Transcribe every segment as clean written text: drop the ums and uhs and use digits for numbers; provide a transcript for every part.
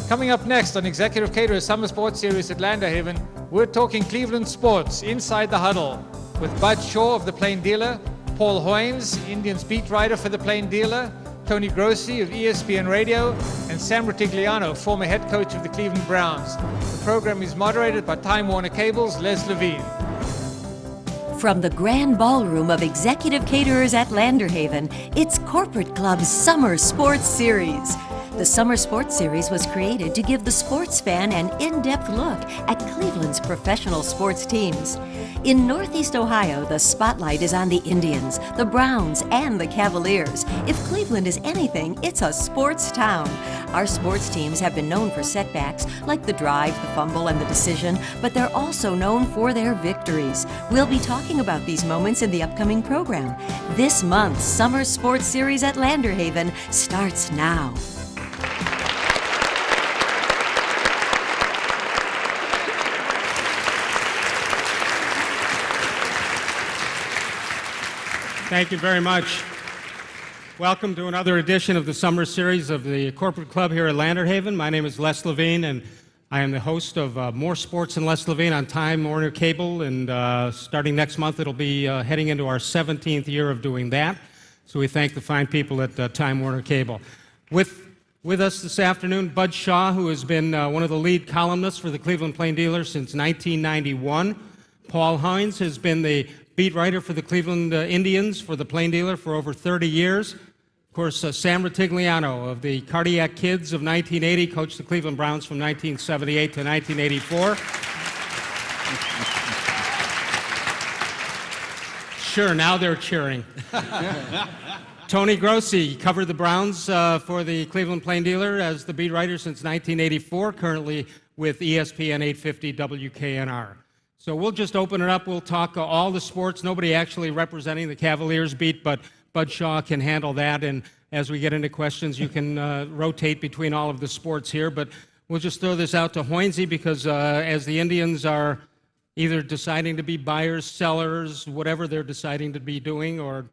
Coming up next on Executive Caterer's Summer Sports Series at Landerhaven, we're talking Cleveland sports inside the huddle with Bud Shaw of the Plain Dealer, Paul Hoynes, Indians beat writer for the Plain Dealer, Tony Grossi of ESPN Radio, and Sam Rutigliano, former head coach of the Cleveland Browns. The program is moderated by Time Warner Cable's Les Levine. From the grand ballroom of Executive Caterers at Landerhaven, it's Corporate Club's Summer Sports Series. The Summer Sports Series was created to give the sports fan an in-depth look at Cleveland's professional sports teams. In Northeast Ohio, the spotlight is on the Indians, the Browns, and the Cavaliers. If Cleveland is anything, it's a sports town. Our sports teams have been known for setbacks, like the drive, the fumble, and the decision, but they're also known for their victories. We'll be talking about these moments in the upcoming program. This month's Summer Sports Series at Landerhaven starts now. Thank you very much. Welcome to another edition of the Summer Series of the Corporate Club here at Landerhaven. My name is Les Levine, and I am the host of More Sports and Les Levine on Time Warner Cable, and starting next month, it'll be heading into our 17th year of doing that. So we thank the fine people at Time Warner Cable. With us this afternoon, Bud Shaw, who has been one of the lead columnists for the Cleveland Plain Dealer since 1991. Paul Hoynes has been the beat writer for the Cleveland Indians for the Plain Dealer for over 30 years. Of course, Sam Rutigliano of the Cardiac Kids of 1980 coached the Cleveland Browns from 1978 to 1984. Sure, now they're cheering. Tony Grossi covered the Browns for the Cleveland Plain Dealer as the beat writer since 1984, currently with ESPN 850 WKNR. So we'll just open it up. We'll talk all the sports. Nobody actually representing the Cavaliers beat, but Bud Shaw can handle that. And as we get into questions, you can rotate between all of the sports here. But we'll just throw this out to Hoynesy because as the Indians are either deciding to be buyers, sellers, whatever they're deciding to be doing, or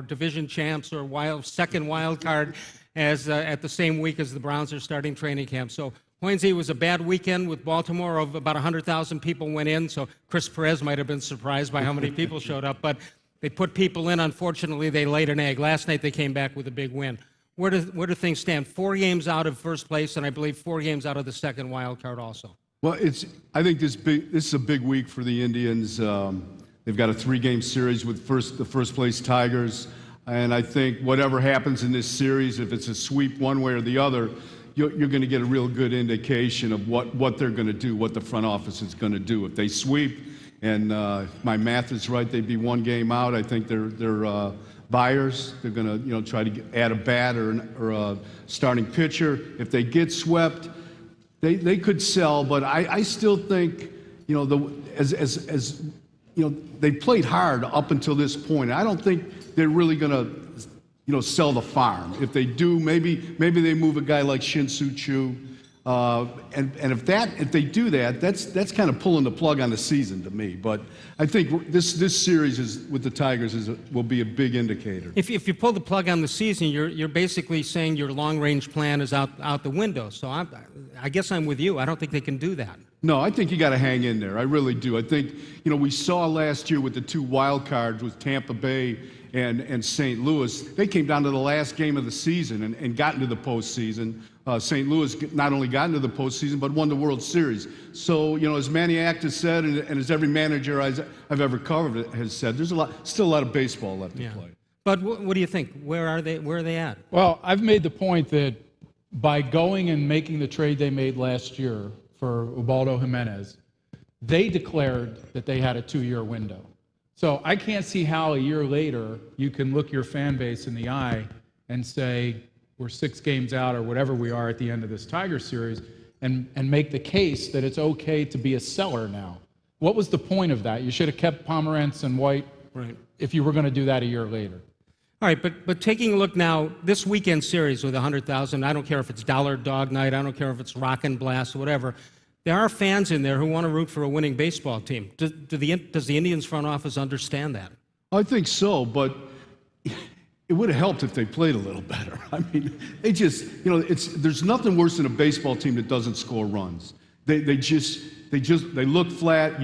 division champs or second wild card as at the same week as the Browns are starting training camp. So Hoynesy, was a bad weekend with Baltimore. Of about 100,000 people went in, so Chris Perez might have been surprised by how many people showed up. But they put people in. Unfortunately, they laid an egg. Last night they came back with a big win. Where do things stand? 4 games out of first place, and I believe 4 games out of the second wild card also. Well, I think this is a big week for the Indians. They've got a 3-game series with the first place Tigers, and I think whatever happens in this series, if it's a sweep one way or the other, you're going to get a real good indication of what they're going to do, what the front office is going to do. If they sweep, and if my math is right, they'd be 1 game out. I think they're buyers. They're going to try to add a bat or a starting pitcher. If they get swept, they could sell. But I still think they played hard up until this point. I don't think they're really going to sell the farm. If they do, maybe they move a guy like Shin-Soo Choo. And if they do that, that's kind of pulling the plug on the season to me. But I think this series with the Tigers will be a big indicator. If you pull the plug on the season, you're basically saying your long-range plan is out the window. So I guess I'm with you. I don't think they can do that. No, I think you got to hang in there. I really do. I think we saw last year with the 2 wild cards with Tampa Bay and St. Louis. They came down to the last game of the season and got into the postseason. St. Louis not only got into the postseason, but won the World Series. So, as Manny Acta said, and as every manager I've ever covered has said, there's still a lot of baseball left to play. But what do you think? Where are they at? Well, I've made the point that by going and making the trade they made last year for Ubaldo Jimenez, they declared that they had a 2-year window. So I can't see how a year later you can look your fan base in the eye and say, we're 6 games out or whatever we are at the end of this Tiger series, and make the case that it's okay to be a seller now. What was the point of that? You should have kept Pomerantz and White if you were going to do that a year later. All right, but taking a look now, this weekend series with 100,000, I don't care if it's Dollar Dog Night, I don't care if it's Rockin' Blast or whatever, there are fans in there who want to root for a winning baseball team. Does the Indians front office understand that? I think so, but it would have helped if they played a little better. I mean, they just, there's nothing worse than a baseball team that doesn't score runs. They look flat.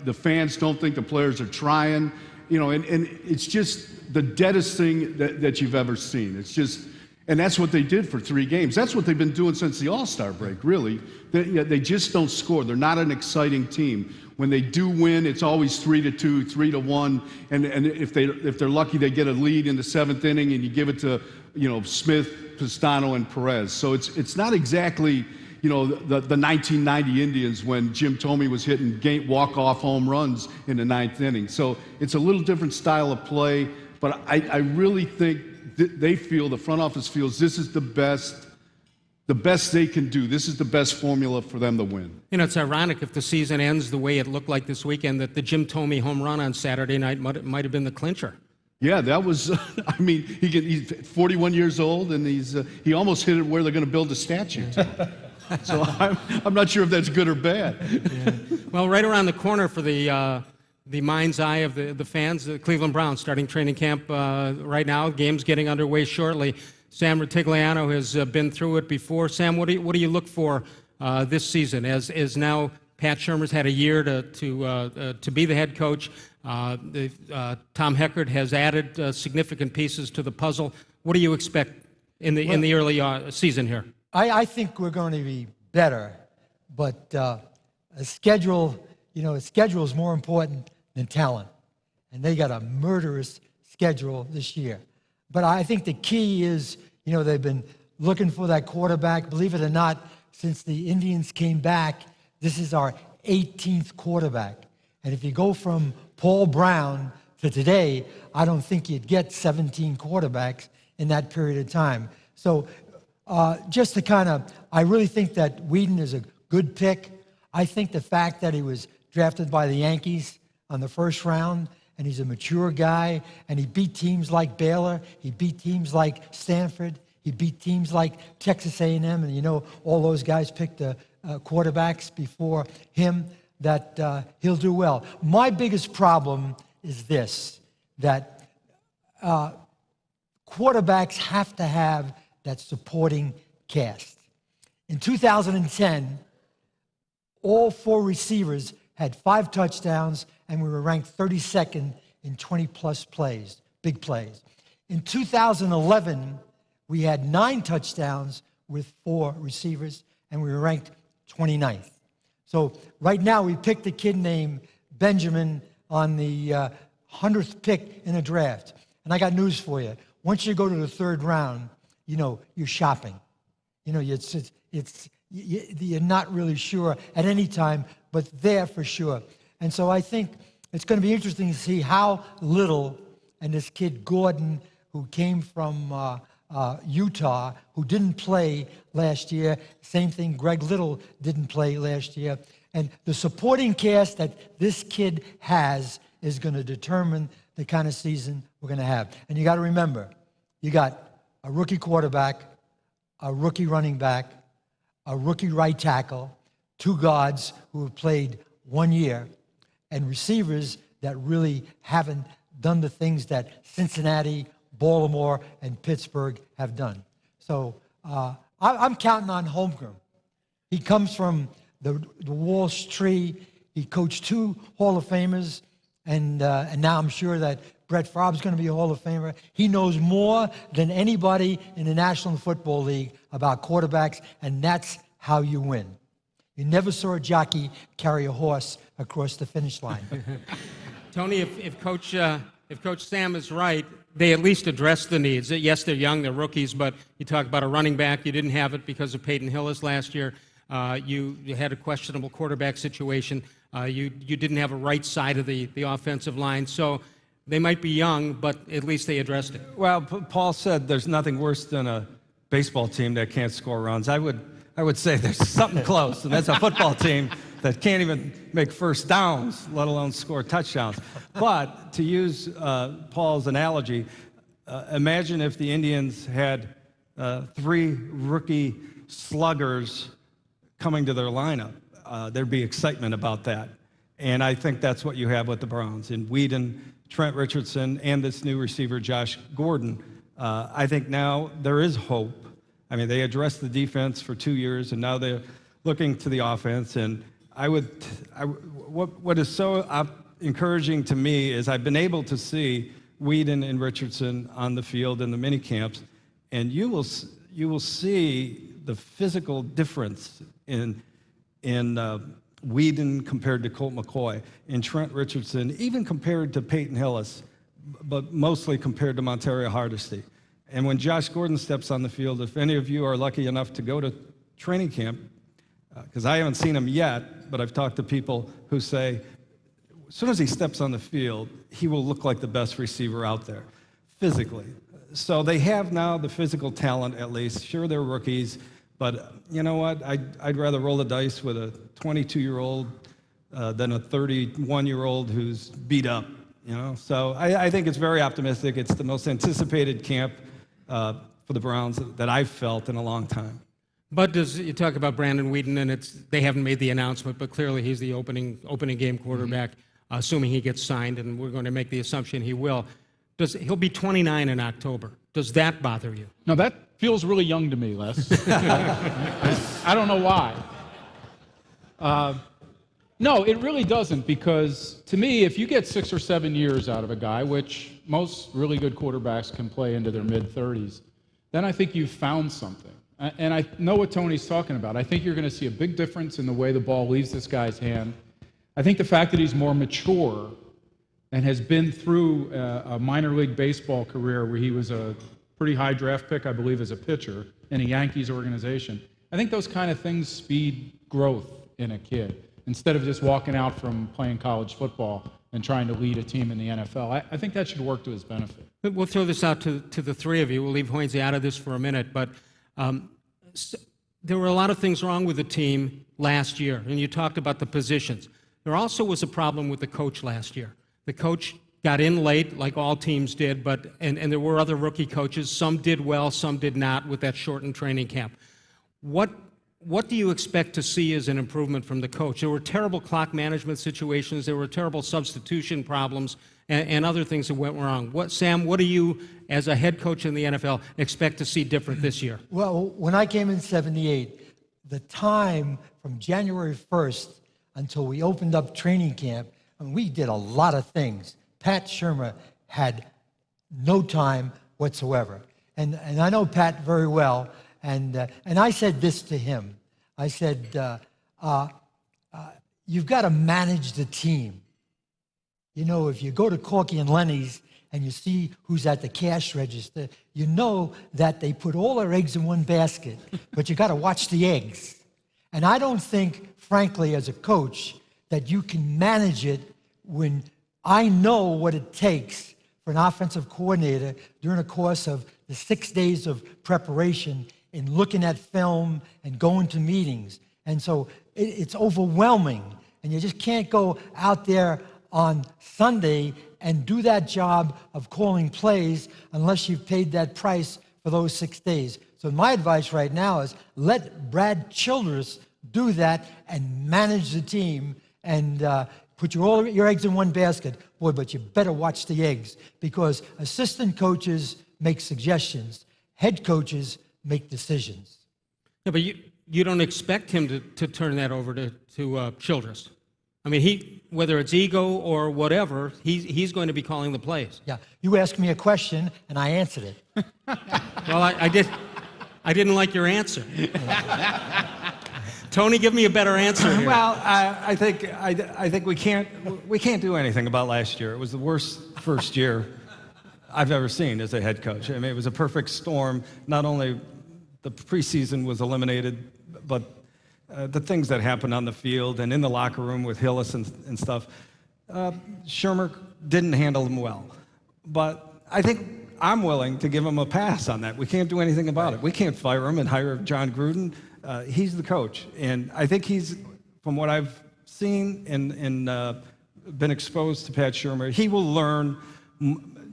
The fans don't think the players are trying, and it's just the deadest thing that you've ever seen. It's just, and that's what they did for 3 games. That's what they've been doing since the All-Star break, really. They just don't score. They're not an exciting team. When they do win, it's always 3-2, 3-1, and if they're lucky, they get a lead in the 7th inning, and you give it to Smith, Pistano, and Perez. So it's not exactly the 1990 Indians when Jim Thome was hitting walk-off home runs in the 9th inning. So it's a little different style of play, but I really think they feel, the front office feels, this is the best they can do. This is the best formula for them to win. It's ironic if the season ends the way it looked like this weekend, that the Jim Thome home run on Saturday night might have been the clincher. Yeah, that was, he's 41 years old, and he almost hit it where they're going to build a statue to. So I'm not sure if that's good or bad. Yeah. Well, right around the corner for the mind's eye of the fans, the Cleveland Browns starting training camp right now. Game's getting underway shortly. Sam Rutigliano has been through it before. Sam, what do you look for this season? As now Pat Shurmur's had a year to be the head coach. Tom Heckert has added significant pieces to the puzzle. What do you expect in the early season here? I think we're going to be better, but a schedule is more important than talent, and they got a murderous schedule this year. But I think the key is, they've been looking for that quarterback. Believe it or not, since the Indians came back, this is our 18th quarterback. And if you go from Paul Brown to today, I don't think you'd get 17 quarterbacks in that period of time. So just to I really think that Whedon is a good pick. I think the fact that he was drafted by the Yankees on the first round, and he's a mature guy, and he beat teams like Baylor, he beat teams like Stanford, he beat teams like Texas A&M, and all those guys picked quarterbacks before him, that he'll do well. My biggest problem is this, that quarterbacks have to have that supporting cast. In 2010, all 4 receivers had 5 touchdowns, and we were ranked 32nd in 20-plus plays, big plays. In 2011, we had 9 touchdowns with 4 receivers, and we were ranked 29th. So right now, we picked a kid named Benjamin on the 100th pick in a draft. And I got news for you. Once you go to the 3rd round, you're shopping. You're not really sure at any time, but there for sure. And so I think it's going to be interesting to see how Little and this kid Gordon, who came from Utah, who didn't play last year. Same thing, Greg Little didn't play last year. And the supporting cast that this kid has is going to determine the kind of season we're going to have. And you got to remember, you got a rookie quarterback, a rookie running back, a rookie right tackle, 2 guards who have played 1 year, and receivers that really haven't done the things that Cincinnati, Baltimore, and Pittsburgh have done. So I'm counting on Holmgren. He comes from the Walsh tree. He coached 2 Hall of Famers, and now I'm sure that Brett Favre's going to be a Hall of Famer. He knows more than anybody in the National Football League about quarterbacks, and that's how you win. You never saw a jockey carry a horse across the finish line. Tony, if Coach Sam is right, they at least address the needs. Yes, they're young, they're rookies, but you talk about a running back. You didn't have it because of Peyton Hillis last year. You had a questionable quarterback situation. You didn't have a right side of the offensive line. So they might be young, but at least they addressed it. Well, Paul said there's nothing worse than a baseball team that can't score runs. I would say there's something close, and that's a football team that can't even make first downs, let alone score touchdowns. But to use Paul's analogy, imagine if the Indians had 3 rookie sluggers coming to their lineup. There'd be excitement about that. And I think that's what you have with the Browns. In Whedon, Trent Richardson, and this new receiver, Josh Gordon, I think now there is hope. I mean, they addressed the defense for 2 years, and now they're looking to the offense. And what is so encouraging to me is I've been able to see Whedon and Richardson on the field in the mini camps, and you will see the physical difference in Whedon compared to Colt McCoy, in Trent Richardson, even compared to Peyton Hillis, but mostly compared to Monterio Hardesty. And when Josh Gordon steps on the field, if any of you are lucky enough to go to training camp, because I haven't seen him yet, but I've talked to people who say, as soon as he steps on the field, he will look like the best receiver out there, physically. So they have now the physical talent, at least. Sure, they're rookies, but you know what? I'd rather roll the dice with a 22-year-old than a 31-year-old who's beat up, you know? So I think it's very optimistic. It's the most anticipated camp for the Browns that I've felt in a long time. But you talk about Brandon Whedon, and they haven't made the announcement, but clearly he's the opening game quarterback, assuming he gets signed, and we're going to make the assumption he will. He'll be 29 in October. Does that bother you? No, that feels really young to me, Les. I don't know why. No, it really doesn't, because to me, if you get 6 or 7 years out of a guy, which most really good quarterbacks can play into their mid-30s, then I think you've found something. And I know what Tony's talking about. I think you're going to see a big difference in the way the ball leaves this guy's hand. I think the fact that he's more mature and has been through a minor league baseball career where he was a pretty high draft pick, I believe, as a pitcher in a Yankees organization, I think those kind of things speed growth in a kid, instead of just walking out from playing college football and trying to lead a team in the NFL. I think that should work to his benefit. We'll throw this out to the three of you. We'll leave Hoynes out of this for a minute, but there were a lot of things wrong with the team last year, and you talked about the positions. There also was a problem with the coach last year. The coach got in late, like all teams did, and there were other rookie coaches. Some did well, some did not with that shortened training camp. What do you expect to see as an improvement from the coach? There were terrible clock management situations. There were terrible substitution problems and other things that went wrong. Sam, what do you, as a head coach in the NFL, expect to see different this year? Well, when I came in '78, the time from January 1st until we opened up training camp, and we did a lot of things. Pat Shurmur had no time whatsoever. And I know Pat very well, and I said this to him. I said, you've got to manage the team. You know, if you go to Corky and Lenny's and you see who's at the cash register, you know that they put all their eggs in one basket, but you got to watch the eggs. And I don't think, frankly, as a coach, that you can manage it when I know what it takes for an offensive coordinator during the course of the 6 days of preparation in looking at film and going to meetings. And so it's overwhelming, and you just can't go out there on Sunday and do that job of calling plays unless you've paid that price for those 6 days. So my advice right now is let Brad Childress do that and manage the team and put all your eggs in one basket. Boy, but you better watch the eggs, because assistant coaches make suggestions. Head coaches make decisions. Yeah, but you don't expect him to turn that over to Childress. I mean, whether it's ego or whatever, he's going to be calling the plays. Yeah, you asked me a question, and I answered it. Well, I didn't like your answer. Tony, give me a better answer here. Well, I think we can't do anything about last year. It was the worst first year I've ever seen as a head coach. I mean, it was a perfect storm. Not only the preseason was eliminated, but the things that happened on the field and in the locker room with Hillis and stuff. Shurmur didn't handle them well. But I think I'm willing to give him a pass on that. We can't do anything about it. We can't fire him and hire John Gruden. He's the coach. And I think he's, from what I've seen and been exposed to Pat Shurmur, he will learn,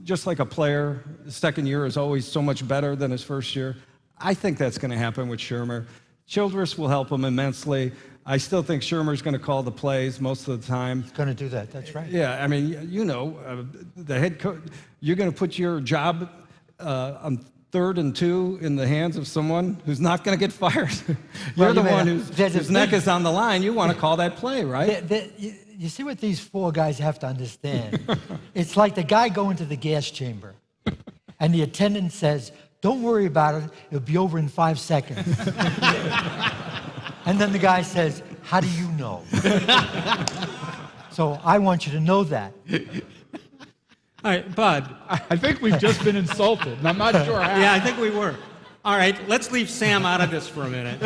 just like a player. His second year is always so much better than his first year. I think that's going to happen with Shurmur. Childress will help him immensely. I still think Shurmur's going to call the plays most of the time. He's going to do that. That's right. Yeah, I mean, you know, the head coach, you're going to put your job on 3rd and 2 in the hands of someone who's not going to get fired. You're the one whose neck is on the line. You want to call that play, right? You see what these 4 guys have to understand? It's like the guy going to the gas chamber, and the attendant says, "Don't worry about it. It'll be over in 5 seconds." And then the guy says, "How do you know?" So I want you to know that. All right, Bud. I think we've just been insulted, and I'm not sure how. Yeah, I think we were. All right, let's leave Sam out of this for a minute.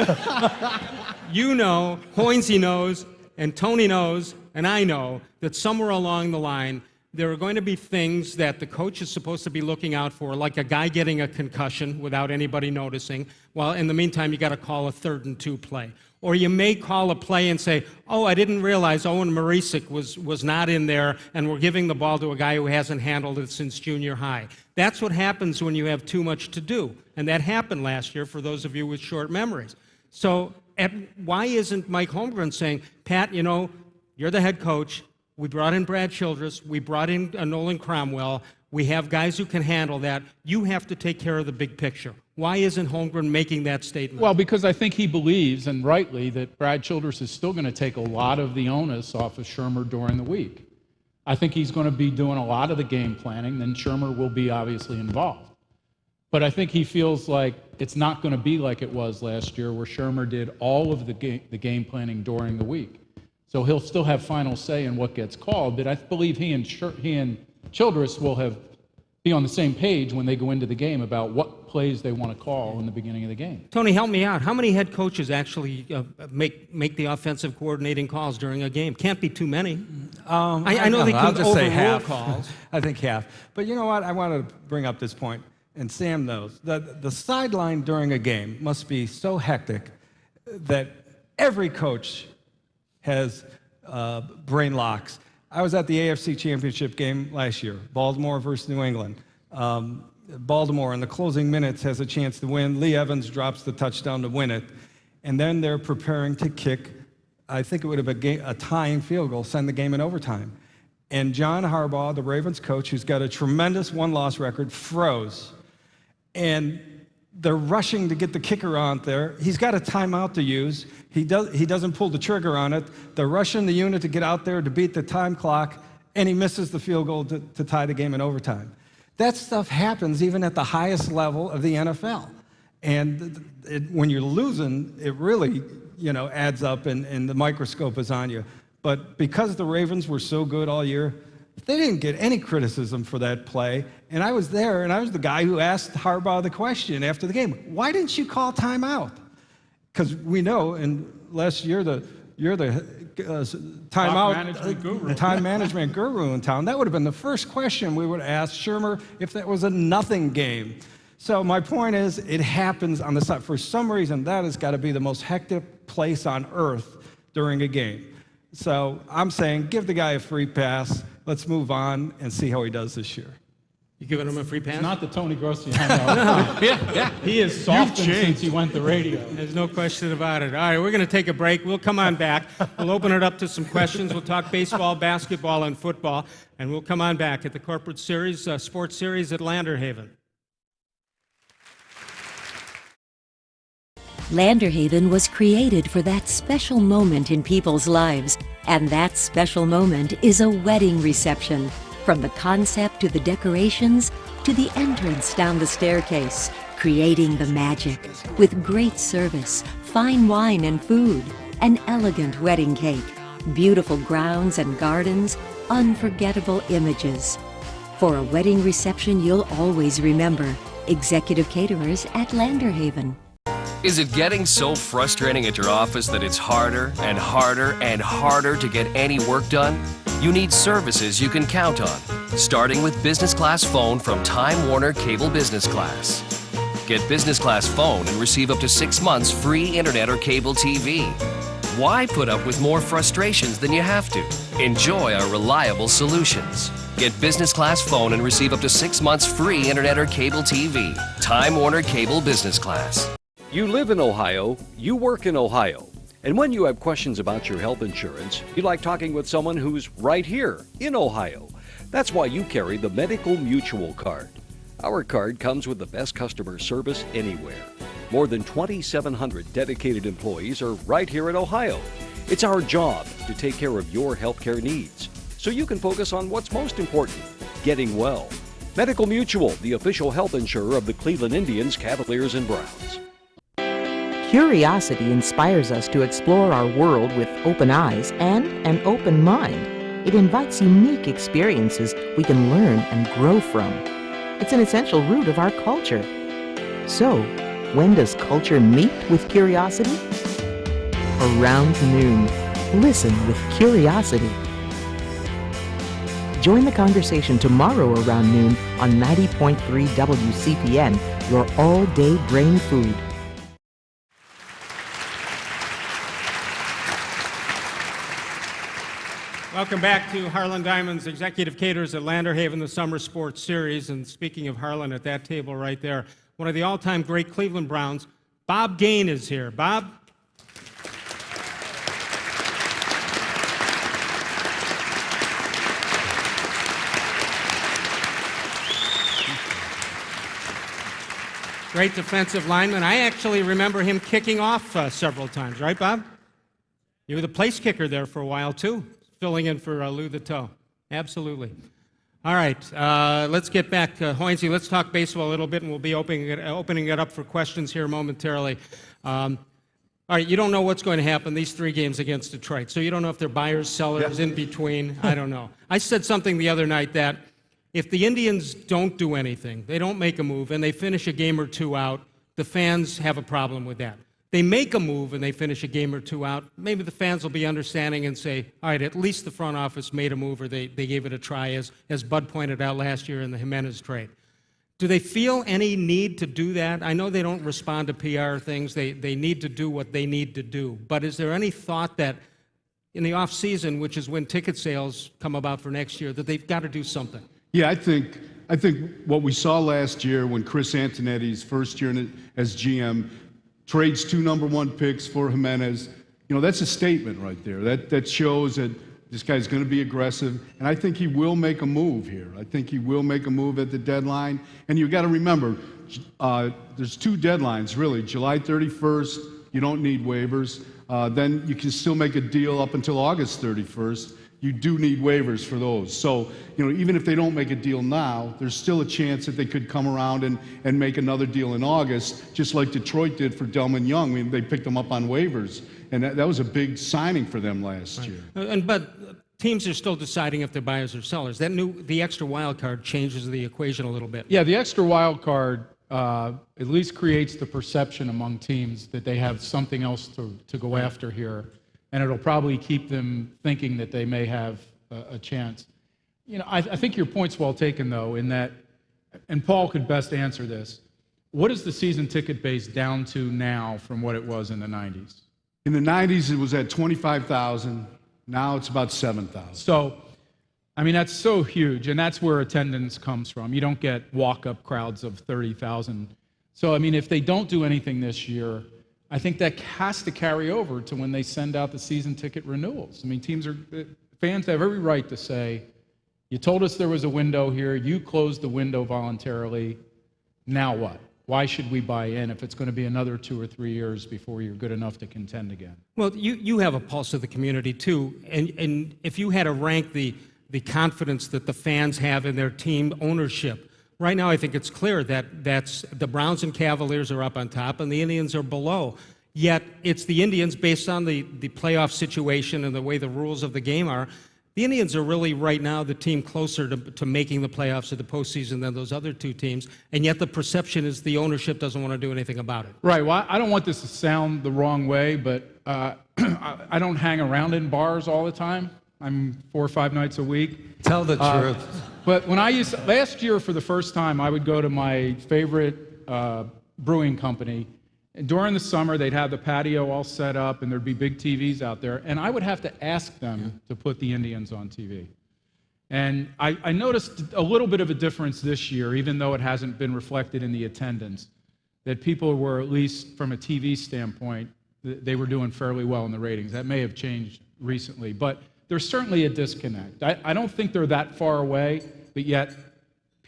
You know, Hoynes knows, and Tony knows, and I know that somewhere along the line, there are going to be things that the coach is supposed to be looking out for, like a guy getting a concussion without anybody noticing. Well, in the meantime, you got to call a 3rd and 2 play. Or you may call a play and say, "Oh, I didn't realize Owen Marisic was not in there, and we're giving the ball to a guy who hasn't handled it since junior high." That's what happens when you have too much to do. And that happened last year for those of you with short memories. So why isn't Mike Holmgren saying, "Pat, you know, you're the head coach. We brought in Brad Childress. We brought in Nolan Cromwell. We have guys who can handle that. You have to take care of the big picture." Why isn't Holmgren making that statement? Well, because I think he believes, and rightly, that Brad Childress is still going to take a lot of the onus off of Shermer during the week. I think he's going to be doing a lot of the game planning, then Shermer will be obviously involved. But I think he feels like it's not going to be like it was last year, where Shermer did all of the game planning during the week. So he'll still have final say in what gets called, but I believe he and Childress will be on the same page when they go into the game about what plays they want to call in the beginning of the game. Tony, help me out. How many head coaches actually make the offensive coordinating calls during a game? Can't be too many. I know they can overrule calls. I think half. But you know what? I want to bring up this point, and Sam knows. The sideline during a game must be so hectic that every coach has brain locks. I was at the AFC Championship game last year, Baltimore versus New England. Baltimore, in the closing minutes, has a chance to win. Lee Evans drops the touchdown to win it. And then they're preparing to kick, I think it would have been a tying field goal, send the game in overtime. And John Harbaugh, the Ravens coach, who's got a tremendous one-loss record, froze. And they're rushing to get the kicker out there. He's got a timeout to use. He doesn't pull the trigger on it. They're rushing the unit to get out there to beat the time clock, and he misses the field goal to tie the game in overtime. That stuff happens even at the highest level of the NFL. And when you're losing, it really, adds up, and the microscope is on you. But because the Ravens were so good all year, they didn't get any criticism for that play. And I was there, and I was the guy who asked Harbaugh the question after the game, "Why didn't you call timeout?" Because we know, and last year you're the time management guru in town. That would have been the first question we would ask Shermer if that was a nothing game. So my point is, it happens on the side. For some reason, that has got to be the most hectic place on earth during a game. So I'm saying, give the guy a free pass. Let's move on and see how he does this year. You giving him a free pass? It's not the Tony Grossi I know. Yeah. He is softened since he went to radio. There's no question about it. All right, we're going to take a break. We'll come on back. We'll open it up to some questions. We'll talk baseball, basketball, and football. And we'll come on back at the Corporate Series, Sports Series at Landerhaven. Landerhaven was created for that special moment in people's lives, and that special moment is a wedding reception. From the concept to the decorations to the entrance down the staircase, creating the magic with great service, fine wine and food, an elegant wedding cake, beautiful grounds and gardens, unforgettable images. For a wedding reception you'll always remember, Executive Caterers at Landerhaven. Is it getting so frustrating at your office that it's harder and harder and harder to get any work done? You need services you can count on, starting with business class phone from Time Warner Cable Business Class. Get business class phone and receive up to 6 months free internet or cable TV. Why put up with more frustrations than you have to? Enjoy our reliable solutions. Get business class phone and receive up to 6 months free internet or cable TV. Time Warner Cable Business Class. You live in Ohio, you work in Ohio. And when you have questions about your health insurance, you like talking with someone who's right here in Ohio. That's why you carry the Medical Mutual card. Our card comes with the best customer service anywhere. More than 2,700 dedicated employees are right here in Ohio. It's our job to take care of your healthcare needs, so you can focus on what's most important, getting well. Medical Mutual, the official health insurer of the Cleveland Indians, Cavaliers, and Browns. Curiosity inspires us to explore our world with open eyes and an open mind. It invites unique experiences we can learn and grow from. It's an essential root of our culture. So, when does culture meet with curiosity? Around noon. Listen with curiosity. Join the conversation tomorrow around noon on 90.3 WCPN, your all-day brain food. Welcome back to Harlan Diamond's Executive Caterers at Landerhaven, the Summer Sports Series. And speaking of Harlan, at that table right there, one of the all-time great Cleveland Browns, Bob Gain, is here. Bob? Great defensive lineman. I actually remember him kicking off several times, right, Bob? You were the place kicker there for a while, too, filling in for Lou the Toe. Absolutely. All right, let's get back to Hoynes. Let's talk baseball a little bit, and we'll be opening it up for questions here momentarily. All right, you don't know what's going to happen these 3 games against Detroit, so you don't know if they're buyers, sellers, in between. I don't know. I said something the other night that if the Indians don't do anything, they don't make a move, and they finish a game or 2 out, the fans have a problem with that. They make a move and they finish a game or 2 out, maybe the fans will be understanding and say, all right, at least the front office made a move, or they gave it a try, as Bud pointed out last year in the Jimenez trade. Do they feel any need to do that? I know they don't respond to PR things. They need to do what they need to do. But is there any thought that in the off season, which is when ticket sales come about for next year, that they've got to do something? Yeah, I think what we saw last year when Chris Antonetti's first year as GM trades 2 number 1 picks for Jimenez, that's a statement right there. That shows that this guy's going to be aggressive, and I think he will make a move here. I think he will make a move at the deadline. And you've got to remember, there's 2 deadlines, really. July 31st, you don't need waivers. Then you can still make a deal up until August 31st. You do need waivers for those. So, even if they don't make a deal now, there's still a chance that they could come around and make another deal in August, just like Detroit did for Delman Young. I mean, they picked him up on waivers, and that was a big signing for them last year. But teams are still deciding if they're buyers or sellers. The extra wild card changes the equation a little bit. Yeah, the extra wild card at least creates the perception among teams that they have something else to go after here. And it'll probably keep them thinking that they may have a chance. I think your point's well taken, though, in that, and Paul could best answer this, what is the season ticket base down to now from what it was in the 90s? In the 90s, it was at 25,000. Now it's about 7,000. So, that's so huge, and that's where attendance comes from. You don't get walk-up crowds of 30,000. So, if they don't do anything this year, I think that has to carry over to when they send out the season ticket renewals. Fans have every right to say, you told us there was a window here, you closed the window voluntarily, now what? Why should we buy in if it's going to be another 2 or 3 years before you're good enough to contend again? Well, you have a pulse of the community too, and if you had to rank the confidence that the fans have in their team ownership, right now, I think it's clear that the Browns and Cavaliers are up on top and the Indians are below. Yet it's the Indians, based on the playoff situation and the way the rules of the game are, the Indians are really right now the team closer to making the playoffs or the postseason than those other 2 teams. And yet the perception is the ownership doesn't want to do anything about it. Right. Well, I don't want this to sound the wrong way, but I don't hang around in bars all the time. I'm 4 or 5 nights a week. Tell the truth. But when last year for the first time, I would go to my favorite brewing company. And during the summer, they'd have the patio all set up, and there'd be big TVs out there. And I would have to ask them to put the Indians on TV. And I noticed a little bit of a difference this year, even though it hasn't been reflected in the attendance, that people were, at least from a TV standpoint, they were doing fairly well in the ratings. That may have changed recently, but there's certainly a disconnect. I don't think they're that far away, but yet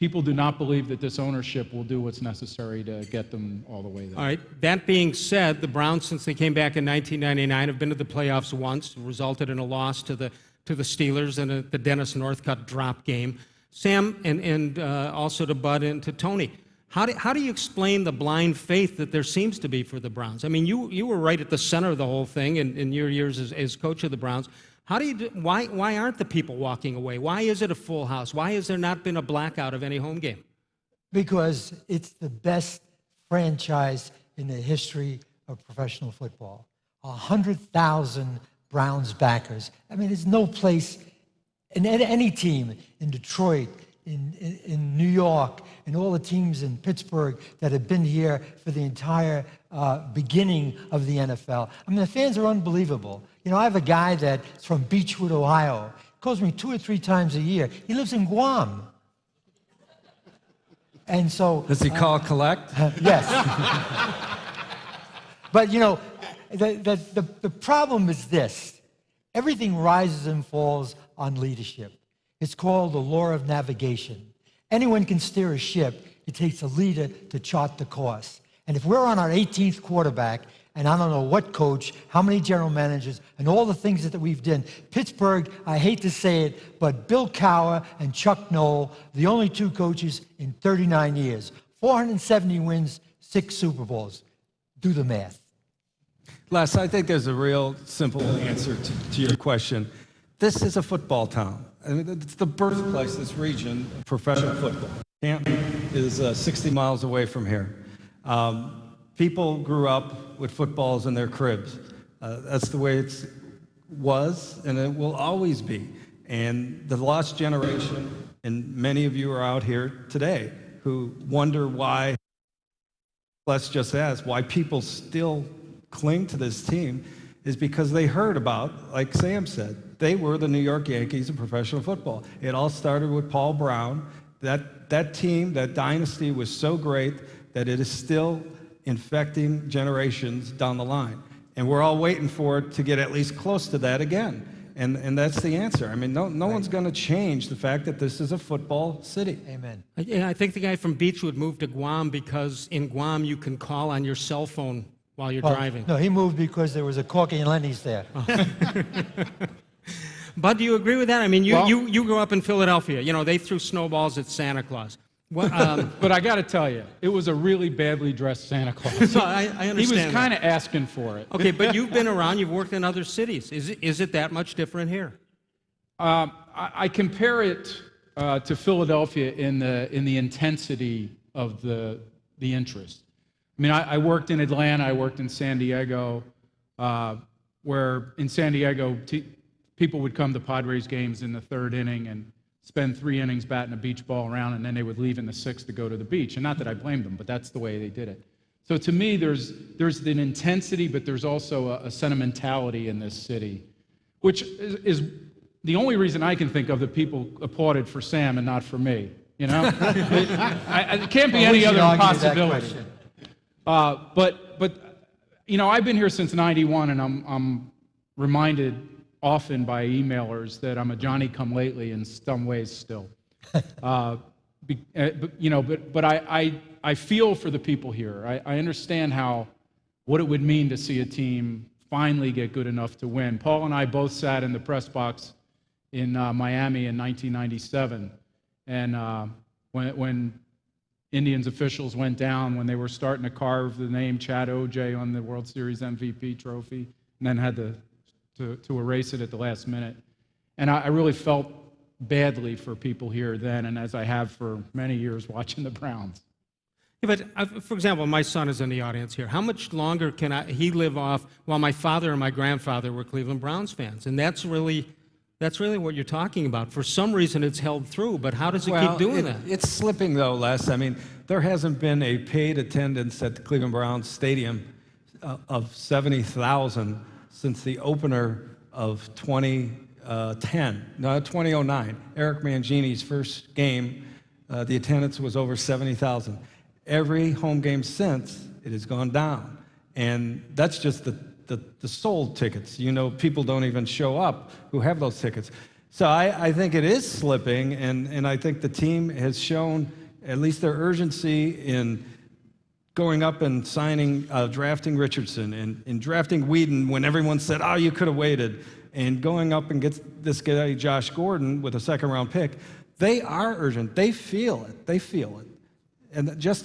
people do not believe that this ownership will do what's necessary to get them all the way there. All right. That being said, the Browns, since they came back in 1999, have been to the playoffs once, resulted in a loss to the Steelers and the Dennis Northcutt drop game. Sam, and also to Bud and to Tony, how do you explain the blind faith that there seems to be for the Browns? I mean, you were right at the center of the whole thing in your years as coach of the Browns. Why aren't the people walking away? Why is it a full house? Why has there not been a blackout of any home game? Because it's the best franchise in the history of professional football. 100,000 Browns backers. I mean, there's no place in any team in Detroit, in New York, and all the teams in Pittsburgh that have been here for the entire beginning of the NFL. I mean, the fans are unbelievable. You know, I have a guy that's from Beechwood, Ohio. He calls me 2 or 3 times a year. He lives in Guam. And so... Does he call collect? Yes. But, you know, the problem is this. Everything rises and falls on leadership. It's called the law of navigation. Anyone can steer a ship. It takes a leader to chart the course. And if we're on our 18th quarterback, and I don't know what coach, how many general managers, and all the things that we've done. Pittsburgh, I hate to say it, but Bill Cowher and Chuck Noll, the only 2 coaches in 39 years. 470 wins, 6 Super Bowls. Do the math. Les, I think there's a real simple answer to your question. This is a football town. I mean, it's the birthplace, this region, of professional football. Canton is 60 miles away from here. People grew up with footballs in their cribs. That's the way it was, and it will always be. And the lost generation, and many of you are out here today, who wonder why, let's just ask, why people still cling to this team, is because they heard about, like Sam said, they were the New York Yankees of professional football. It all started with Paul Brown. That team, that dynasty was so great that it is still infecting generations down the line. And we're all waiting for it to get at least close to that again. And that's the answer. I mean, no one's going to change the fact that this is a football city. Amen. Yeah, I think the guy from Beechwood moved to Guam because in Guam you can call on your cell phone while you're driving. No, he moved because there was a Corky and Lenny's there. Bud, do you agree with that? I mean, you grew up in Philadelphia. You know, they threw snowballs at Santa Claus. What, but I got to tell you, it was a really badly dressed Santa Claus. No, I understand. He was kind of asking for it. Okay, but you've been around. You've worked in other cities. Is it that much different here? I compare it to Philadelphia in the intensity of the interest. I mean, I worked in Atlanta. I worked in San Diego, where in San Diego people would come to Padres games in the 3rd inning and spend 3 innings batting a beach ball around, and then they would leave in the 6th to go to the beach. And not that I blamed them, but that's the way they did it. So to me, there's an intensity, but there's also a sentimentality in this city, which is the only reason I can think of that people applauded for Sam and not for me. You know, it can't be any other possibility. But you know, I've been here since '91, and I'm reminded often by emailers that I'm a Johnny-come-lately in some ways still. You know, but I feel for the people here. I understand what it would mean to see a team finally get good enough to win. Paul and I both sat in the press box in Miami in 1997, and when Indians officials went down, when they were starting to carve the name Chad O.J. on the World Series MVP trophy, and then had to erase it at the last minute. And I really felt badly for people here then, and as I have for many years watching the Browns. Yeah, but for example, my son is in the audience here. How much longer can he live off while my father and my grandfather were Cleveland Browns fans? And that's really what you're talking about. For some reason, it's held through, but how does it keep doing that? It's slipping, though, Les. I mean, there hasn't been a paid attendance at the Cleveland Browns Stadium of 70,000 since the opener of 2009. Eric Mangini's first game, the attendance was over 70,000. Every home game since, it has gone down. And that's just the sold tickets. You know, people don't even show up who have those tickets. So I think it is slipping, and I think the team has shown at least their urgency in going up and signing, drafting Richardson and drafting Whedon when everyone said, oh, you could have waited, and going up and get this guy, Josh Gordon, with a second-round pick. They are urgent. They feel it. They feel it. And just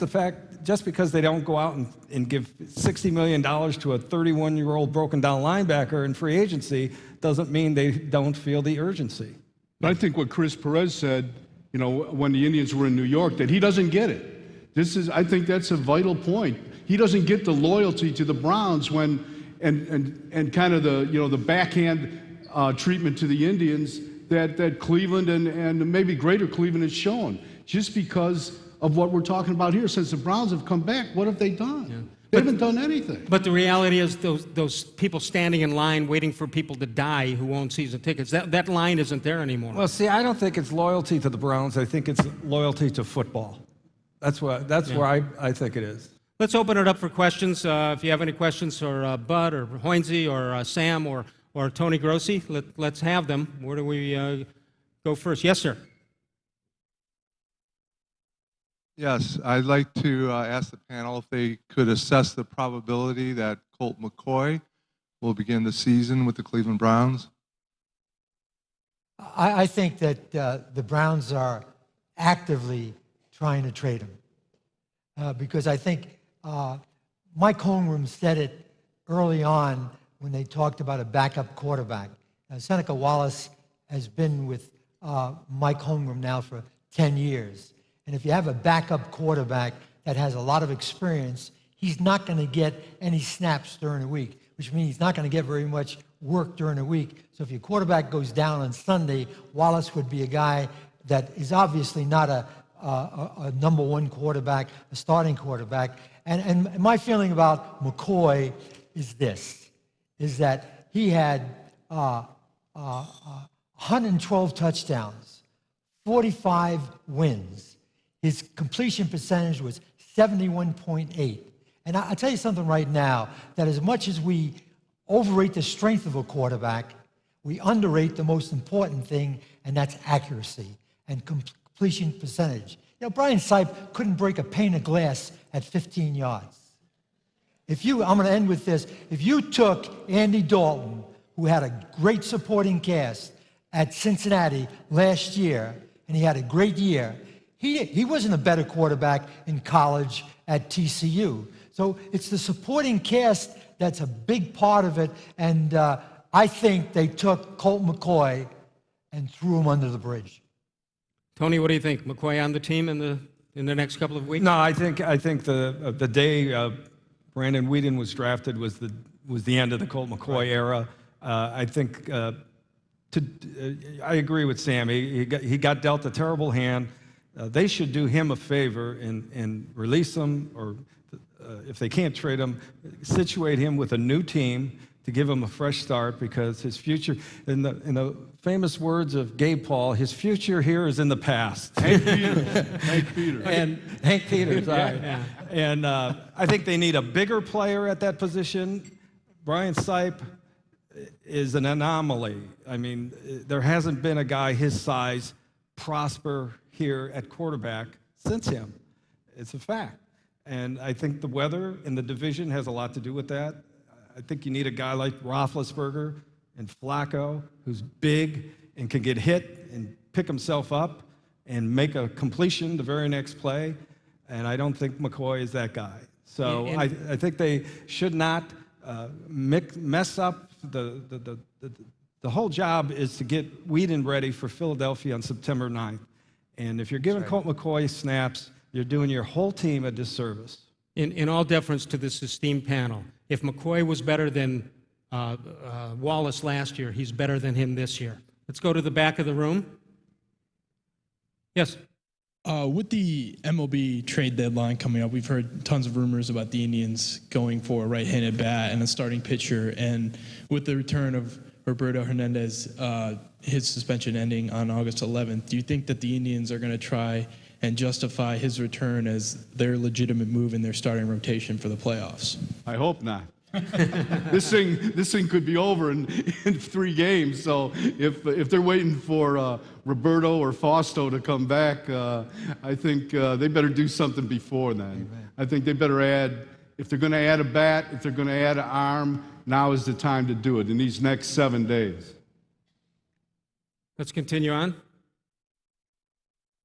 because they don't go out and give $60 million to a 31-year-old broken-down linebacker in free agency doesn't mean they don't feel the urgency. But I think what Chris Perez said, you know, when the Indians were in New York, that he doesn't get it. I think that's a vital point. He doesn't get the loyalty to the Browns when, and kind of the, you know, the backhand treatment to the Indians that Cleveland and maybe greater Cleveland has shown. Just because of what we're talking about here, since the Browns have come back, what have they done? Yeah. They haven't done anything. But the reality is those people standing in line waiting for people to die who own season tickets, that line isn't there anymore. Well, see, I don't think it's loyalty to the Browns. I think it's loyalty to football. That's where I think it is. Let's open it up for questions. If you have any questions for Bud or Hoynes or Sam or Tony Grossi, let's have them. Where do we go first? Yes, sir. Yes, I'd like to ask the panel if they could assess the probability that Colt McCoy will begin the season with the Cleveland Browns. I think that the Browns are actively trying to trade him because I think Mike Holmgren said it early on when they talked about a backup quarterback. Seneca Wallace has been with Mike Holmgren now for 10 years. And if you have a backup quarterback that has a lot of experience, he's not going to get any snaps during the week, which means he's not going to get very much work during the week. So if your quarterback goes down on Sunday, Wallace would be a guy that is obviously not a number one quarterback, a starting quarterback. And my feeling about McCoy is this, is that he had 112 touchdowns, 45 wins. His completion percentage was 71.8. And I'll tell you something right now, that as much as we overrate the strength of a quarterback, we underrate the most important thing, and that's accuracy and completion percentage. You know, Brian Sipe couldn't break a pane of glass at 15 yards. I'm going to end with this. If you took Andy Dalton, who had a great supporting cast at Cincinnati last year, and he had a great year, he wasn't a better quarterback in college at TCU. So it's the supporting cast that's a big part of it, and I think they took Colt McCoy and threw him under the bridge. Tony, what do you think? McCoy on the team in the next couple of weeks? No, I think the day Brandon Whedon was drafted was the end of the Colt McCoy era. I think I agree with Sam. He got dealt a terrible hand. They should do him a favor and release him, or if they can't trade him, situate him with a new team to give him a fresh start, because his future, in the famous words of Gabe Paul, his future here is in the past. Hank Peters. And Hank Peters, right. Yeah. And I think they need a bigger player at that position. Brian Sipe is an anomaly. I mean, there hasn't been a guy his size prosper here at quarterback since him. It's a fact. And I think the weather in the division has a lot to do with that. I think you need a guy like Roethlisberger and Flacco, who's big and can get hit and pick himself up and make a completion the very next play. And I don't think McCoy is that guy. So I think they should not mess up the whole job is to get Whedon ready for Philadelphia on September 9th. And if you're giving Colt McCoy snaps, you're doing your whole team a disservice. In all deference to this esteemed panel, if McCoy was better than Wallace last year, he's better than him this year. Let's go to the back of the room. Yes. With the MLB trade deadline coming up, we've heard tons of rumors about the Indians going for a right-handed bat and a starting pitcher. And with the return of Roberto Hernandez, his suspension ending on August 11th, do you think that the Indians are going to try and justify his return as their legitimate move in their starting rotation for the playoffs? I hope not. This thing could be over in 3 games. So if they're waiting for Roberto or Fausto to come back, I think they better do something before then. Amen. I think they better add, if they're going to add a bat, if they're going to add an arm, now is the time to do it in these next 7 days. Let's continue on.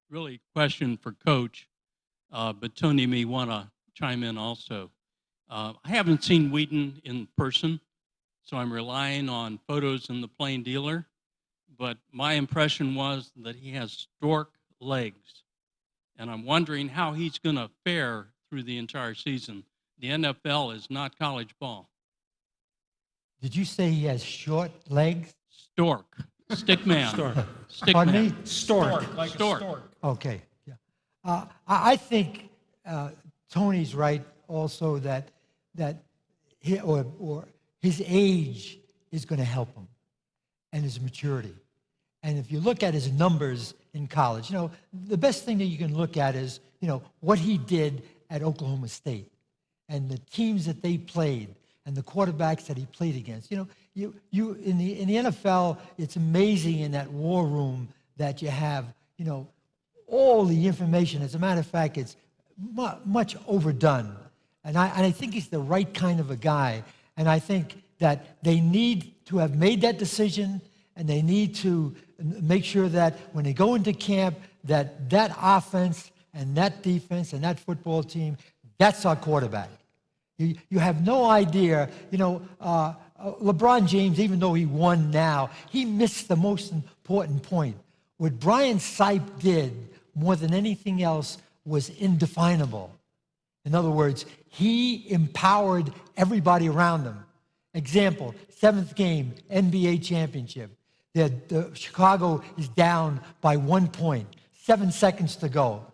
Really question for Coach, but Tony may want to chime in also. I haven't seen Whedon in person, so I'm relying on photos in the Plain Dealer, but my impression was that he has stork legs, and I'm wondering how he's going to fare through the entire season. The NFL is not college ball. Did you say he has short legs? Stork. Stick man. Stork. Stick Pardon man. me? Stork. Like Stork. a stork. Okay. Yeah. I think Tony's right also that his age is going to help him and his maturity. And if you look at his numbers in college, the best thing that you can look at is, what he did at Oklahoma State and the teams that they played and the quarterbacks that he played against. You in the NFL, it's amazing in that war room that you have, all the information. As a matter of fact, it's much overdone. And I think he's the right kind of a guy. And I think that they need to have made that decision, and they need to make sure that when they go into camp, that offense and that defense and that football team, that's our quarterback. You have no idea, LeBron James, even though he won now, he missed the most important point. What Brian Sipe did more than anything else was indefinable. In other words, he empowered everybody around him. Example, 7th game, NBA championship. The Chicago is down by 1 point, 7 seconds to go.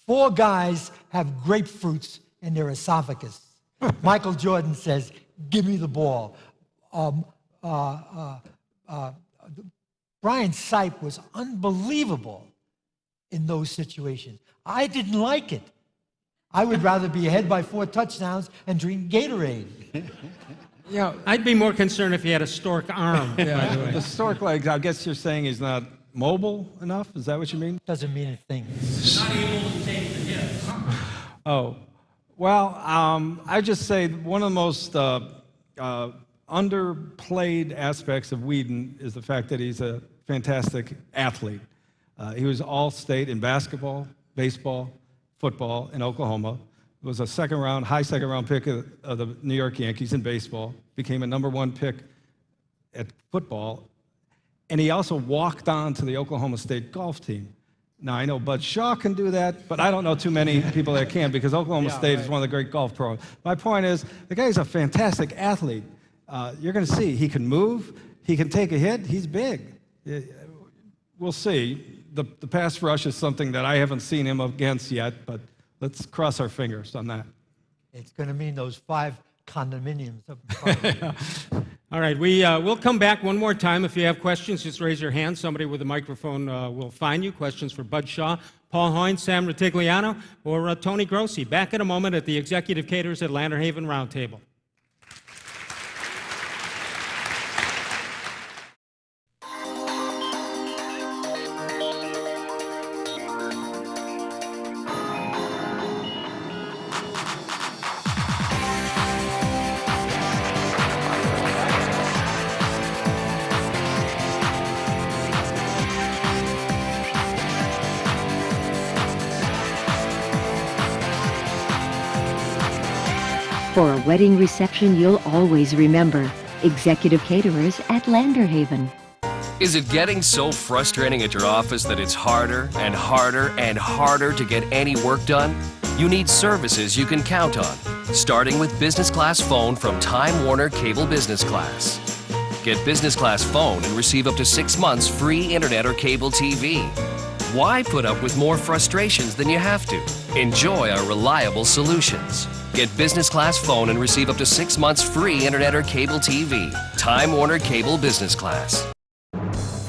4 guys have grapefruits in their esophagus. Michael Jordan says, "Give me the ball." Brian Sipe was unbelievable in those situations. I didn't like it. I would rather be ahead by 4 touchdowns and drink Gatorade. I'd be more concerned if he had a stork arm, by the way. The stork legs, I guess you're saying he's not mobile enough? Is that what you mean? Doesn't mean a thing. Not able to take the hit. Oh, well, I just say one of the most underplayed aspects of Whedon is the fact that he's a fantastic athlete. He was all-state in basketball, baseball, football in Oklahoma. Was a high second-round pick of the New York Yankees in baseball. Became a #1 pick at football. And he also walked on to the Oklahoma State golf team. Now, I know Bud Shaw can do that, but I don't know too many people that can, because Oklahoma State is one of the great golf pros. My point is, the guy's a fantastic athlete. You're going to see, he can move, he can take a hit, he's big. We'll see. The pass rush is something that I haven't seen him against yet, but let's cross our fingers on that. It's going to mean those 5 condominiums up in front of you. All right, we'll come back one more time. If you have questions, just raise your hand. Somebody with a microphone will find you. Questions for Bud Shaw, Paul Hoynes, Sam Rutigliano, or Tony Grossi. Back in a moment at the Executive Caterers at Landerhaven Roundtable. For a wedding reception you'll always remember. Executive Caterers at Landerhaven. Is it getting so frustrating at your office that it's harder and harder and harder to get any work done? You need services you can count on, starting with business class phone from Time Warner Cable Business Class. Get business class phone and receive up to 6 months free internet or cable TV. Why put up with more frustrations than you have to? Enjoy our reliable solutions. Get business class phone and receive up to 6 months free internet or cable TV. Time Warner Cable Business Class.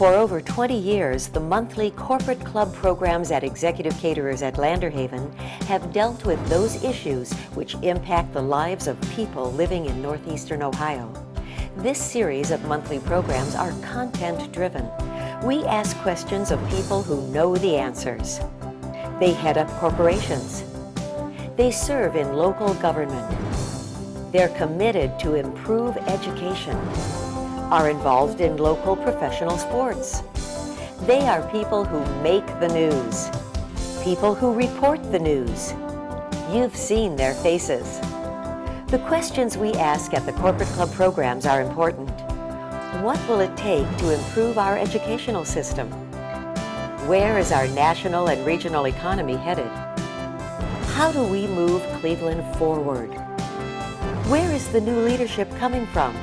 For over 20 years, the monthly corporate club programs at Executive Caterers at Landerhaven have dealt with those issues which impact the lives of people living in northeastern Ohio. This series of monthly programs are content-driven. We ask questions of people who know the answers. They head up corporations. They serve in local government. They're committed to improve education, are involved in local professional sports. They are people who make the news, people who report the news. You've seen their faces. The questions we ask at the corporate club programs are important. What will it take to improve our educational system? Where is our national and regional economy headed? How do we move Cleveland forward? Where is the new leadership coming from?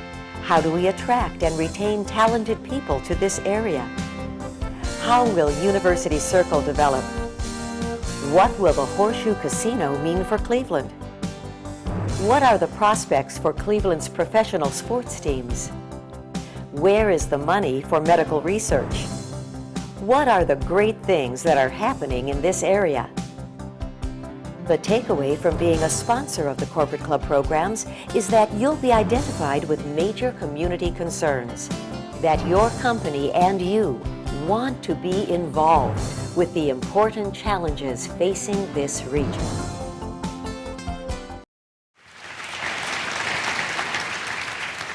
How do we attract and retain talented people to this area? How will University Circle develop? What will the Horseshoe Casino mean for Cleveland? What are the prospects for Cleveland's professional sports teams? Where is the money for medical research? What are the great things that are happening in this area? The takeaway from being a sponsor of the corporate club programs is that you'll be identified with major community concerns, that your company and you want to be involved with the important challenges facing this region.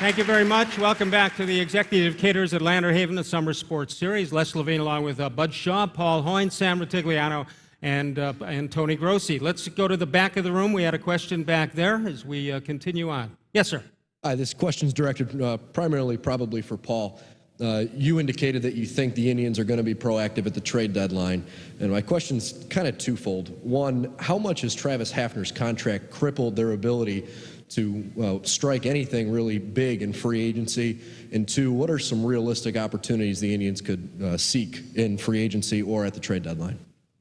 Thank you very much. Welcome back to the Executive Caterers at Landerhaven, the Summer Sports Series. Les Levine along with Bud Shaw, Paul Hoynes, Sam Rutigliano, and Tony Grossi. Let's go to the back of the room. We had a question back there as we continue on. Yes, sir. Hi, this question is directed primarily probably for Paul. You indicated that you think the Indians are going to be proactive at the trade deadline, and my question's kind of twofold. One, how much has Travis Hafner's contract crippled their ability to strike anything really big in free agency? And two, what are some realistic opportunities the Indians could seek in free agency or at the trade deadline?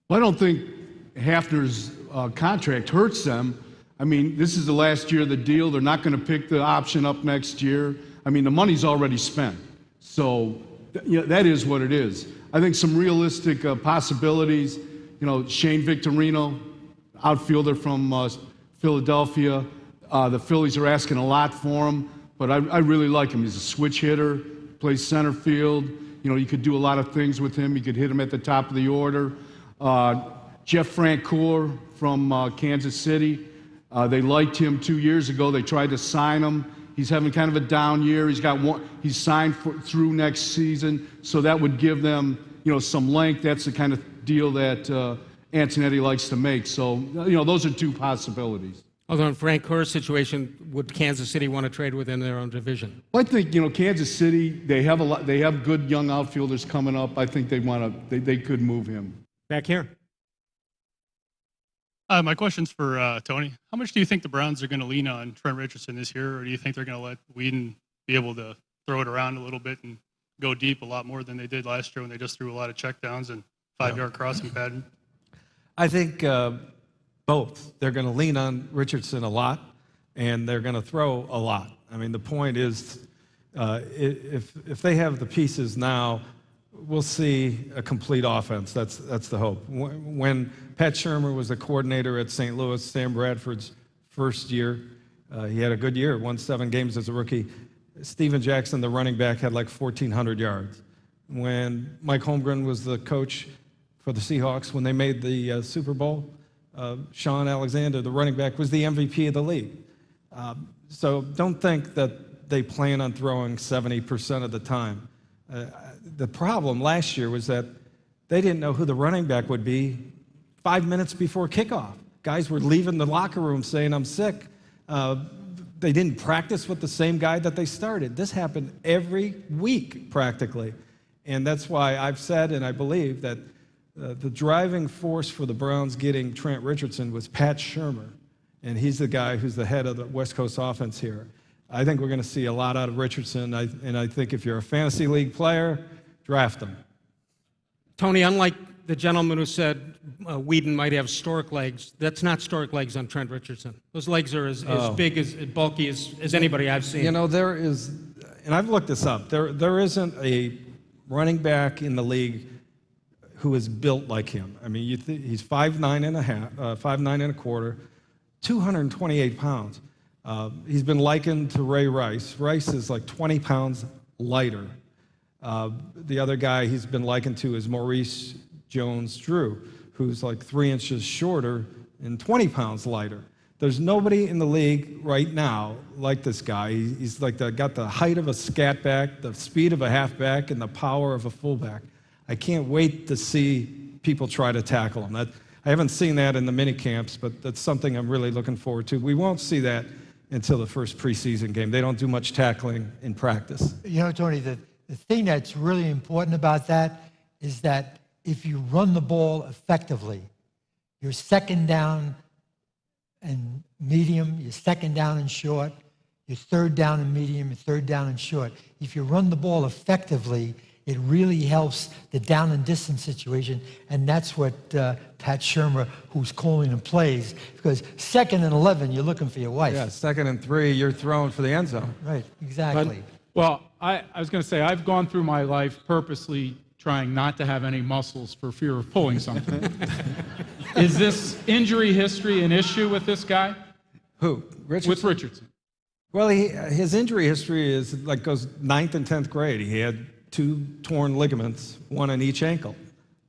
Well, I don't think Hafner's contract hurts them. I mean, this is the last year of the deal. They're not going to pick the option up next year. I mean, the money's already spent. So, that is what it is. I think some realistic possibilities, Shane Victorino, outfielder from Philadelphia. The Phillies are asking a lot for him, but I really like him. He's a switch hitter, plays center field. You could do a lot of things with him. You could hit him at the top of the order. Jeff Francoeur from Kansas City. They liked him 2 years ago. They tried to sign him. He's having kind of a down year. He's signed through next season, so that would give them, some length. That's the kind of deal that Antonetti likes to make. So, those are two possibilities. Although in Frank Kerr's situation, would Kansas City want to trade within their own division? Well, I think Kansas City, they have They have good young outfielders coming up. I think they could move him. Back here. My question's for Tony. How much do you think the Browns are going to lean on Trent Richardson this year, or do you think they're going to let Whedon be able to throw it around a little bit and go deep a lot more than they did last year when they just threw a lot of checkdowns and 5-yard crossing pattern? I think both. They're going to lean on Richardson a lot, and they're going to throw a lot. I mean, the point is, if they have the pieces now, we'll see a complete offense. That's the hope. When Pat Shurmur was the coordinator at St. Louis, Sam Bradford's first year, he had a good year, won 7 games as a rookie. Steven Jackson, the running back, had like 1,400 yards. When Mike Holmgren was the coach for the Seahawks, when they made the Super Bowl, Sean Alexander, the running back, was the MVP of the league. So don't think that they plan on throwing 70% of the time. The problem last year was that they didn't know who the running back would be 5 minutes before kickoff. Guys were leaving the locker room saying, I'm sick. They didn't practice with the same guy that they started. This happened every week, practically. And that's why I've said, and I believe, that the driving force for the Browns getting Trent Richardson was Pat Shurmur. And he's the guy who's the head of the West Coast offense here. I think we're going to see a lot out of Richardson, and I think if you're a fantasy league player, draft him. Tony, unlike the gentleman who said Whedon might have stork legs, that's not stork legs on Trent Richardson. Those legs are as big, as bulky as anybody I've seen. There is, and I've looked this up, there isn't a running back in the league who is built like him. I mean, he's 5'9" and a half, 5'9" and a quarter, 228 pounds. He's been likened to Ray Rice. Rice is like 20 pounds lighter. The other guy he's been likened to is Maurice Jones-Drew, who's like 3 inches shorter and 20 pounds lighter. There's nobody in the league right now like this guy. He's like got the height of a scat back, the speed of a halfback, and the power of a fullback. I can't wait to see people try to tackle him. I haven't seen that in the mini camps, but that's something I'm really looking forward to. We won't see that until the first preseason game. They don't do much tackling in practice. You know, Tony, the thing that's really important about that is that if you run the ball effectively, you're second down and medium, you're second down and short, you're third down and medium, you're third down and short. If you run the ball effectively, it really helps the down and distance situation, and that's what Pat Shermer, who's calling the plays, because 2nd and 11, you're looking for your wife. Yeah, 2nd and 3, you're throwing for the end zone. Right, exactly. Well, I was going to say, I've gone through my life purposely trying not to have any muscles for fear of pulling something. Is this injury history an issue with this guy? Who? Richardson? With Richardson. Well, his injury history is like goes 9th and 10th grade. He had 2 torn ligaments, 1 in each ankle.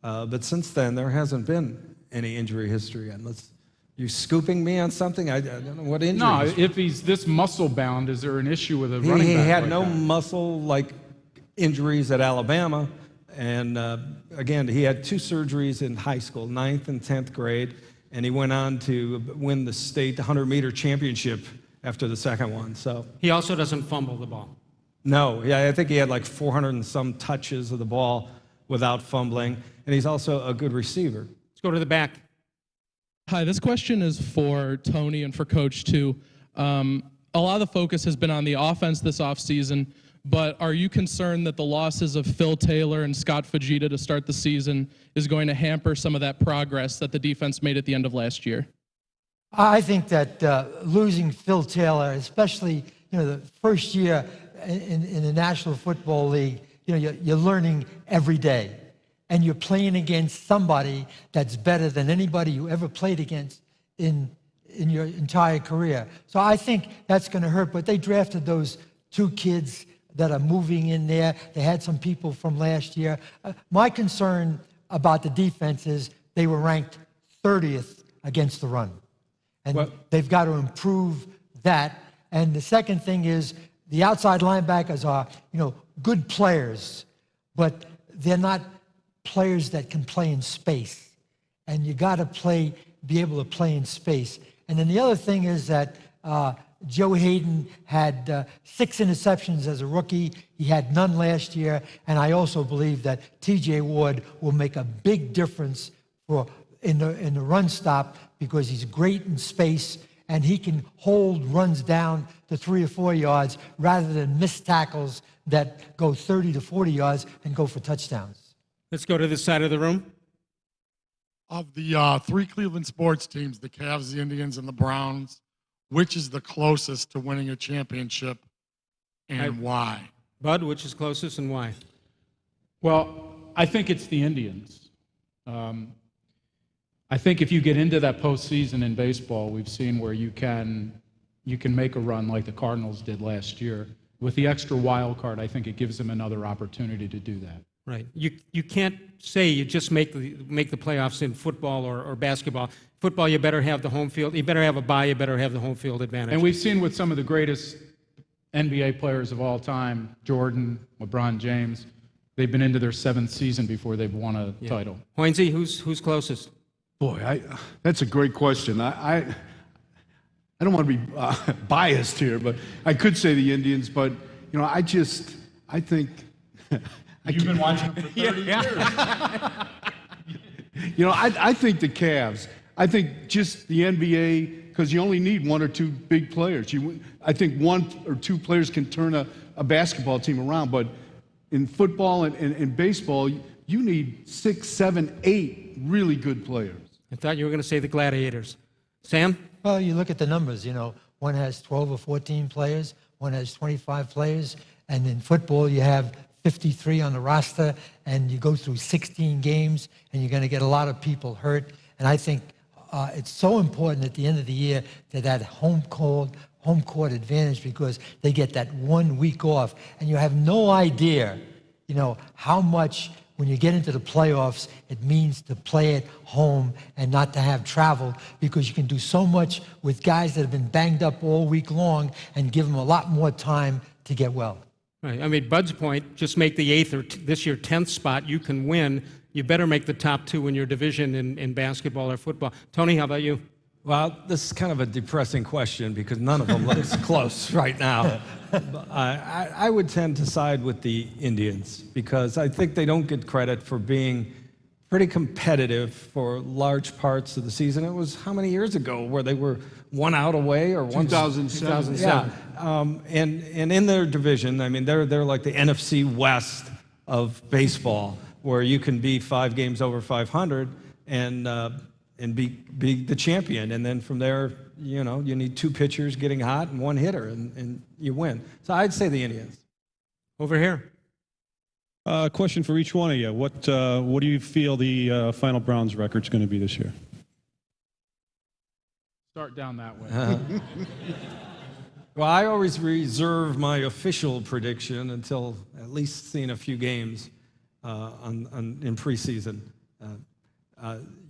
But since then, there hasn't been any injury history. Unless you scooping me on something, I don't know what injury. No, if he's this muscle bound, is there an issue with a running back? He had like no that? muscle-like injuries at Alabama. And again, he had 2 surgeries in high school, 9th and 10th grade. And he went on to win the state 100-meter championship after the second one. So He also doesn't fumble the ball. no, yeah, I think he had like 400 and some touches of the ball without fumbling, and he's also a good receiver. Let's go to the back. Hi, this question is for Tony and for Coach too. A lot of the focus has been on the offense this offseason, but are you concerned that the losses of Phil Taylor and Scott Fujita to start the season is going to hamper some of that progress that the defense made at the end of last year? I think that losing Phil Taylor, especially the first year in the National Football League, you're learning every day, and you're playing against somebody that's better than anybody you ever played against in your entire career. So I think that's going to hurt. But they drafted those 2 kids that are moving in there. They had some people from last year. My concern about the defense is they were ranked 30th against the run. And they've got to improve that. And the second thing is the outside linebackers are, good players, but they're not players that can play in space. And you got to be able to play in space. And then the other thing is that Joe Hayden had 6 interceptions as a rookie. He had none last year. And I also believe that T.J. Ward will make a big difference in the run stop because he's great in space and he can hold runs down to 3 or 4 yards rather than miss tackles that go 30 to 40 yards and go for touchdowns. Let's go to this side of the room. Of the 3 Cleveland sports teams, the Cavs, the Indians, and the Browns, which is the closest to winning a championship and why? Bud, which is closest and why? Well, I think it's the Indians. I think if you get into that postseason in baseball, we've seen where you can make a run like the Cardinals did last year. With the extra wild card, I think it gives them another opportunity to do that. Right. You can't say you just make the playoffs in football or basketball. Football, you better have the home field. You better have a bye. You better have the home field advantage. And we've seen with some of the greatest NBA players of all time, Jordan, LeBron James, they've been into their 7th season before they've won a title. Hoynesy, who's closest? Boy, that's a great question. I don't want to be biased here, but I could say the Indians, but I think. You've been watching them for 30 years. I think the Cavs. I think just the NBA, because you only need 1 or 2 big players. I think 1 or 2 players can turn a basketball team around, but in football and baseball, you need 6, 7, 8 really good players. I thought you were going to say the Gladiators. Sam? Well, you look at the numbers, one has 12 or 14 players, one has 25 players, and in football you have 53 on the roster, and you go through 16 games, and you're going to get a lot of people hurt. And I think it's so important at the end of the year that home court advantage, because they get that 1 week off, and you have no idea, how much when you get into the playoffs it means to play at home and not to have travel, because you can do so much with guys that have been banged up all week long and give them a lot more time to get well. Right. I mean, Bud's point, just make the 8th or this year 10th spot, you can win. You better make the top 2 in your division in basketball or football. Tony, how about you? Well, this is kind of a depressing question because none of them looks close right now. I would tend to side with the Indians because I think they don't get credit for being pretty competitive for large parts of the season. It was how many years ago where they were 1 out away or 2007. Yeah, and in their division, I mean, they're like the NFC West of baseball, where you can be 5 games over 500 and be the champion. And then from there, you need 2 pitchers getting hot and 1 hitter, and you win. So I'd say the Indians. Over here. Question for each one of you. What do you feel the final Browns record's going to be this year? Start down that way. Well, I always reserve my official prediction until at least seeing a few games in preseason.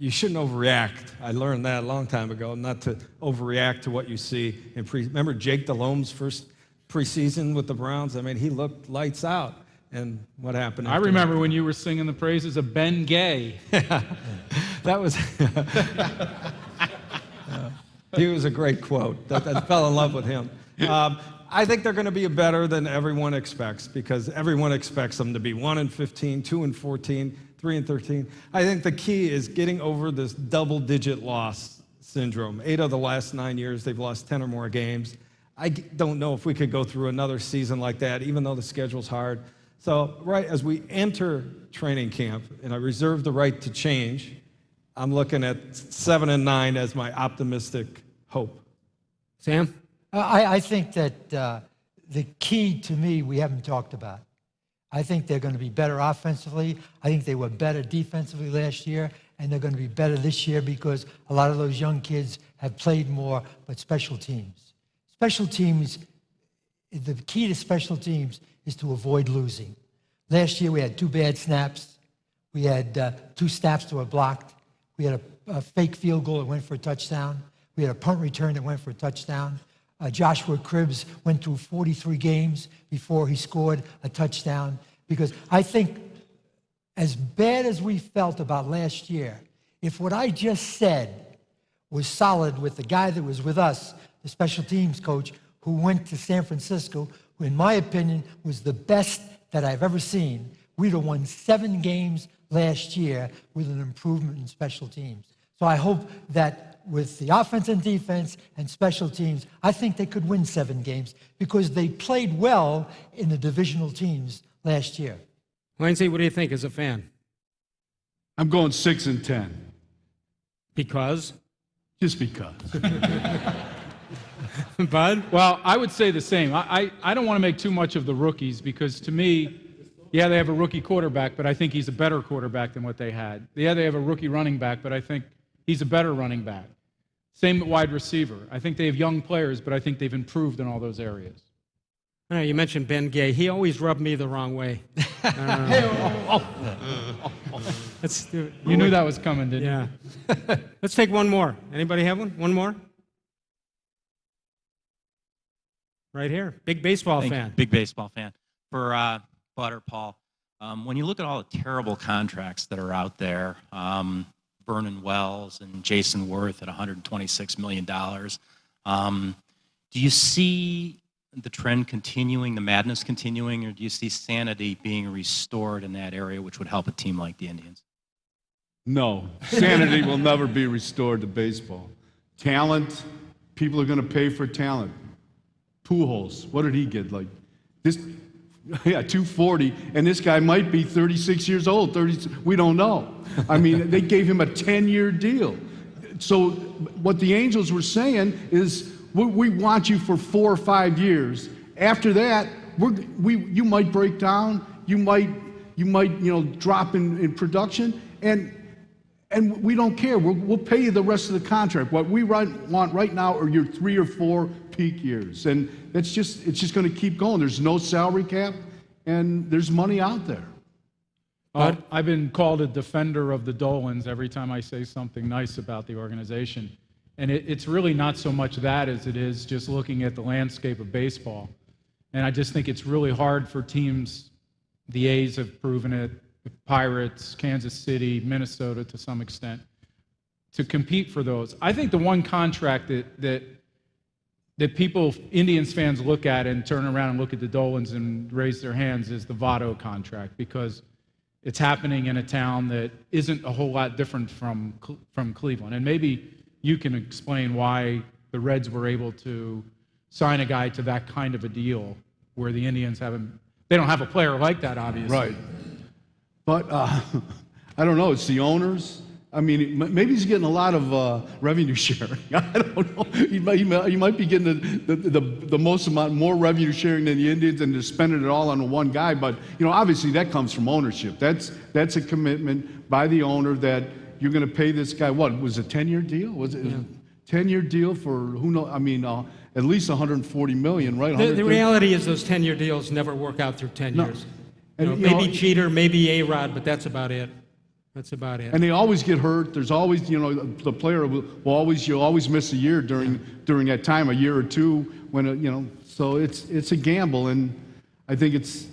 You shouldn't overreact. I learned that a long time ago, not to overreact to what you see in Remember Jake Delhomme's first preseason with the Browns? I mean, he looked lights out. And what happened? I remember when you were singing the praises of Ben Gay. That was... He was a great quote. I fell in love with him. I think they're going to be better than everyone expects, because everyone expects them to be 1-15, 2-14, 3-13. I think the key is getting over this double-digit loss syndrome. 8 of the last 9 years, they've lost 10 or more games. I don't know if we could go through another season like that, even though the schedule's hard. So right as we enter training camp, and I reserve the right to change, I'm looking at 7-9 as my optimistic hope. Sam? I think that the key to me we haven't talked about. I think they're going to be better offensively. I think they were better defensively last year, and they're going to be better this year because a lot of those young kids have played more, but special teams. Special teams, the key to special teams is to avoid losing. Last year we had 2 bad snaps. We had 2 snaps that were blocked. We had a fake field goal that went for a touchdown. We had a punt return that went for a touchdown. Joshua Cribbs went through 43 games before he scored a touchdown. Because I think, as bad as we felt about last year, if what I just said was solid with the guy that was with us, the special teams coach, who went to San Francisco, who in my opinion was the best that I've ever seen, we'd have won 7 games last year with an improvement in special teams. So I hope that with the offense and defense and special teams, I think they could win 7 games because they played well in the divisional teams last year. Lindsay, what do you think as a fan? I'm going 6-10. Because? Just because. Bud? Well, I would say the same. I don't want to make too much of the rookies because, to me, yeah, they have a rookie quarterback, but I think he's a better quarterback than what they had. Yeah, they have a rookie running back, but I think he's a better running back. Same at wide receiver. I think they have young players, but I think they've improved in all those areas. You mentioned Ben Gay. He always rubbed me the wrong way. You knew that was coming, didn't you? Yeah. Let's take one more. Anybody have one? One more? Right here. Big baseball fan. Big baseball fan. For Bud or Paul, when you look at all the terrible contracts that are out there, Vernon Wells and Jason Worth at $126 million, do you see the trend continuing, the madness continuing, or do you see sanity being restored in that area, which would help a team like the Indians? No, sanity will never be restored to baseball. Talent, people are going to pay for talent. Pujols, what did he get? Like this? Yeah, 240, and this guy might be 36 years old. 30, we don't know. I mean, they gave him a 10-year deal. So what the Angels were saying is, we want you for 4 or 5 years. After that, you might break down. you might drop in production, and we don't care. We'll pay you the rest of the contract. What we want right now are your 3 or 4 peak years, and it's just going to keep going. There's no salary cap, and there's money out there. I've been called a defender of the Dolans every time I say something nice about the organization. And it's really not so much that as it is just looking at the landscape of baseball. And I just think it's really hard for teams, the A's have proven it, the Pirates, Kansas City, Minnesota to some extent, to compete for those. I think the one contract that people, Indians fans, look at and turn around and look at the Dolans and raise their hands is the Votto contract, because it's happening in a town that isn't a whole lot different from Cleveland. And maybe you can explain why the Reds were able to sign a guy to that kind of a deal where the Indians they don't have a player like that, obviously. Right. But I don't know, it's the owners. I mean, maybe he's getting a lot of revenue sharing. I don't know. He might be getting the most amount, more revenue sharing than the Indians, and they're spending it all on one guy. But obviously that comes from ownership. That's a commitment by the owner that you're going to pay this guy. What was a 10-year deal? Was it a 10-year deal for who knows? I mean, at least $140 million, right? The reality is those 10-year deals never work out through 10 years. Maybe Cheater, maybe A-Rod, but that's about it. That's about it. And they always get hurt. There's always, the player will always miss a year during that time, a year or two, when so it's a gamble, and I think it's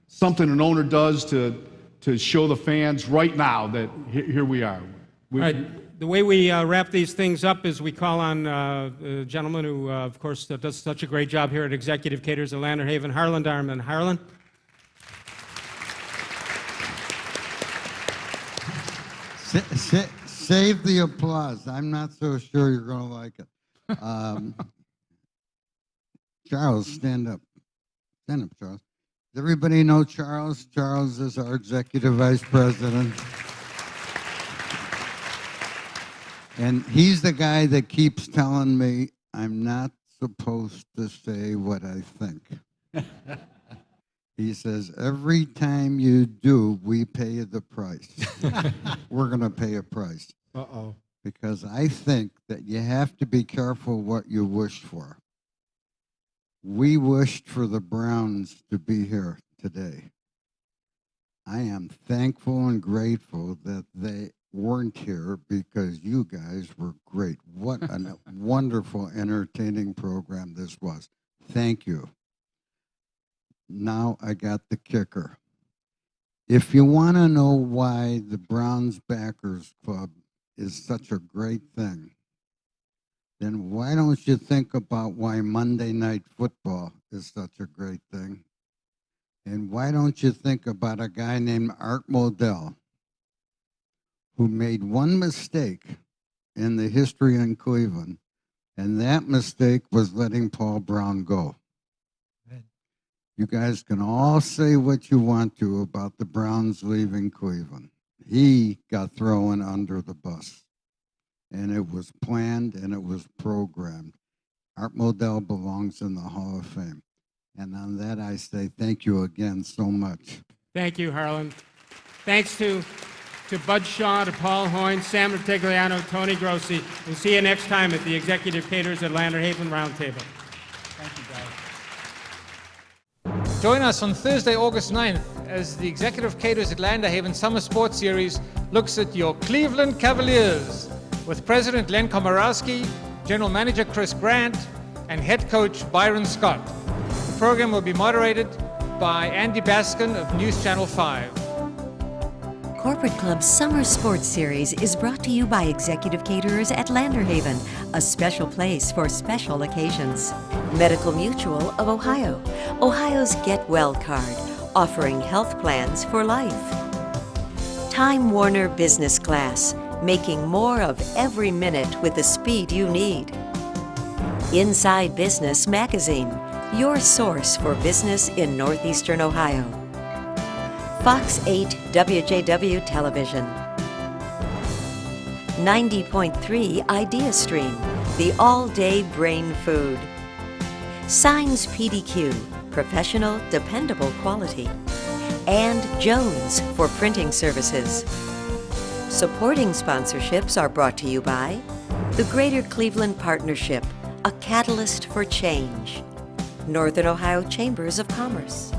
something an owner does to show the fans right now that here we are. All right. The way we wrap these things up is we call on a gentleman who, of course, does such a great job here at Executive Caterers at Landerhaven, Harlan Darman. Harlan. Save the applause. I'm not so sure you're going to like it. Charles, stand up. Stand up, Charles. Does everybody know Charles? Charles is our Executive Vice President. And he's the guy that keeps telling me I'm not supposed to say what I think. He says, every time you do, we pay you the price. We're going to pay a price. Uh-oh. Because I think that you have to be careful what you wish for. We wished for the Browns to be here today. I am thankful and grateful that they weren't here because you guys were great. What a wonderful, entertaining program this was. Thank you. Now I got the kicker. If you want to know why the Browns Backers Club is such a great thing, then why don't you think about why Monday Night Football is such a great thing? And why don't you think about a guy named Art Modell, who made one mistake in the history in Cleveland, and that mistake was letting Paul Brown go. You guys can all say what you want to about the Browns leaving Cleveland. He got thrown under the bus, and it was planned and it was programmed. Art Modell belongs in the Hall of Fame. And on that, I say thank you again so much. Thank you, Harlan. Thanks to Bud Shaw, to Paul Hoynes, Sam Rutigliano, Tony Grossi. We'll see you next time at the Executive Caterers at Landerhaven Roundtable. Thank you, guys. Join us on Thursday, August 9th, as the Executive Caterers at Landerhaven Summer Sports Series looks at your Cleveland Cavaliers with President Len Komorowski, General Manager Chris Grant, and Head Coach Byron Scott. The program will be moderated by Andy Baskin of News Channel 5. Corporate Club's Summer Sports Series is brought to you by Executive Caterers at Landerhaven, a special place for special occasions. Medical Mutual of Ohio, Ohio's Get Well card, offering health plans for life. Time Warner Business Class, making more of every minute with the speed you need. Inside Business Magazine, your source for business in Northeastern Ohio. Fox 8 WJW Television. 90.3 Idea Stream, the all-day brain food. Signs PDQ, professional, dependable quality. and Jones for printing services. Supporting sponsorships are brought to you by the Greater Cleveland Partnership, a catalyst for change. Northern Ohio Chambers of Commerce.